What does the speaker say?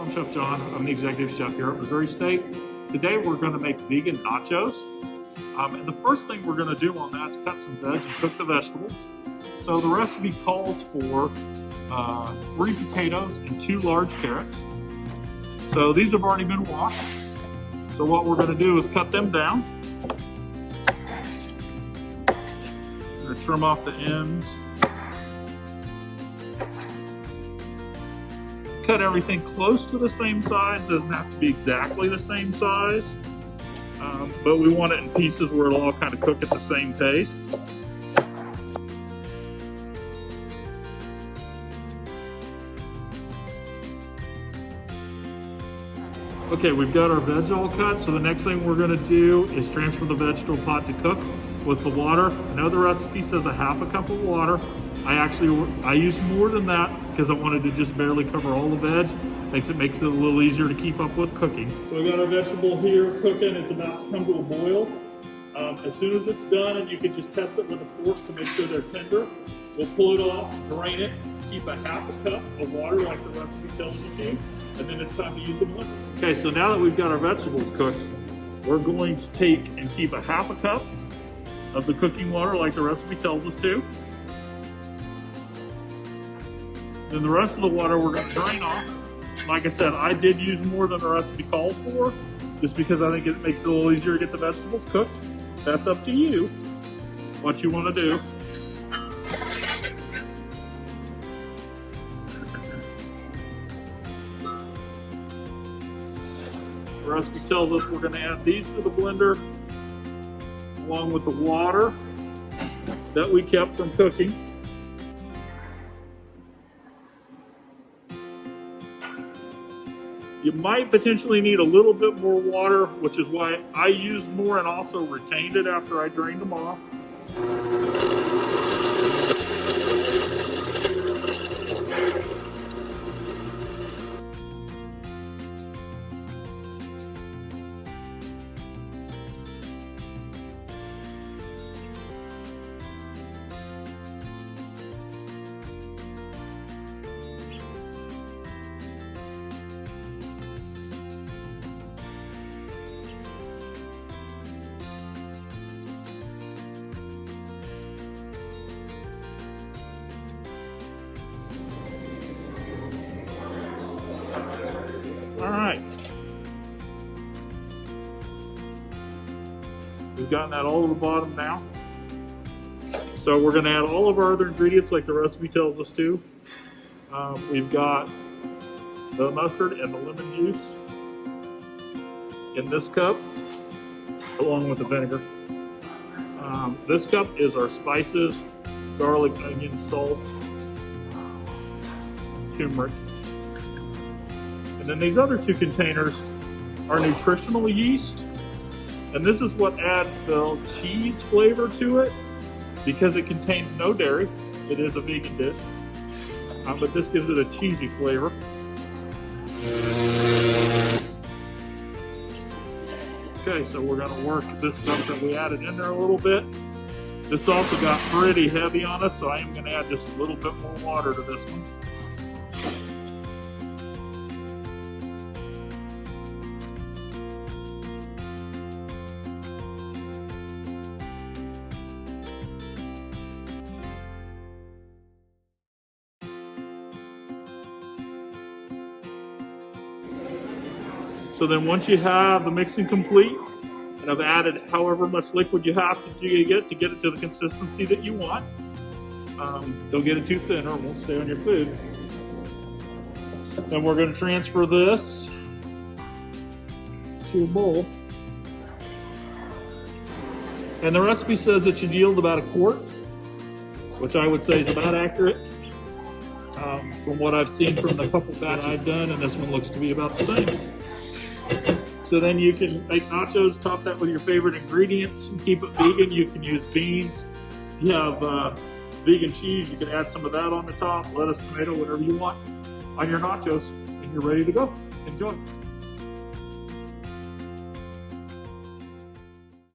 I'm Chef John. I'm the executive chef here at Missouri State. Today we're going to make vegan nachos. And the first thing we're going to do on that is cut some veg and cook the vegetables. So the recipe calls for 3 potatoes and 2 large carrots. So these have already been washed. So what we're going to do is cut them down. We're going to trim off the ends. Cut everything close to the same size. Doesn't have to be exactly the same size, but we want it in pieces where it'll all kind of cook at the same pace. Okay, we've got our veg all cut, so the next thing we're going to do is transfer the vegetable pot to cook with the water. I know the recipe says a half a cup of water. I used more than that because I wanted to just barely cover all the veg. Makes it a little easier to keep up with cooking. So we got our vegetable here cooking. It's about to come to a boil. As soon as it's done, and you can just test it with a fork to make sure they're tender, we'll pull it off, drain it, keep a half a cup of water like the recipe tells you to, and then it's time to use the blender. Okay, so now that we've got our vegetables cooked, we're going to take and keep a half a cup of the cooking water like the recipe tells us to. Then the rest of the water we're going to drain off. Like I said, I did use more than the recipe calls for, just because I think it makes it a little easier to get the vegetables cooked. That's up to you, what you want to do. The recipe tells us we're going to add these to the blender, along with the water that we kept from cooking. You might potentially need a little bit more water, which is why I used more and also retained it after I drained them off. All right, we've gotten that all to the bottom now. So we're going to add all of our other ingredients like the recipe tells us to. We've got the mustard and the lemon juice in this cup, along with the vinegar. This cup is our spices: garlic, onion, salt, turmeric. And then these other 2 containers are nutritional yeast. And this is what adds the cheese flavor to it because it contains no dairy. It is a vegan dish, but this gives it a cheesy flavor. Okay, so we're gonna work this stuff that we added in there a little bit. This also got pretty heavy on us, so I am gonna add just a little bit more water to this one. So then once you have the mixing complete, and have added however much liquid you have to get it to the consistency that you want, don't get it too thin or it won't stay on your food. Then we're going to transfer this to a bowl. And the recipe says it should yield about 1 quart, which I would say is about accurate from what I've seen from the couple batches I've done, and this one looks to be about the same. So then you can make nachos, top that with your favorite ingredients, and keep it vegan. You can use beans. If you have vegan cheese, you can add some of that on the top, lettuce, tomato, whatever you want on your nachos, and you're ready to go. Enjoy.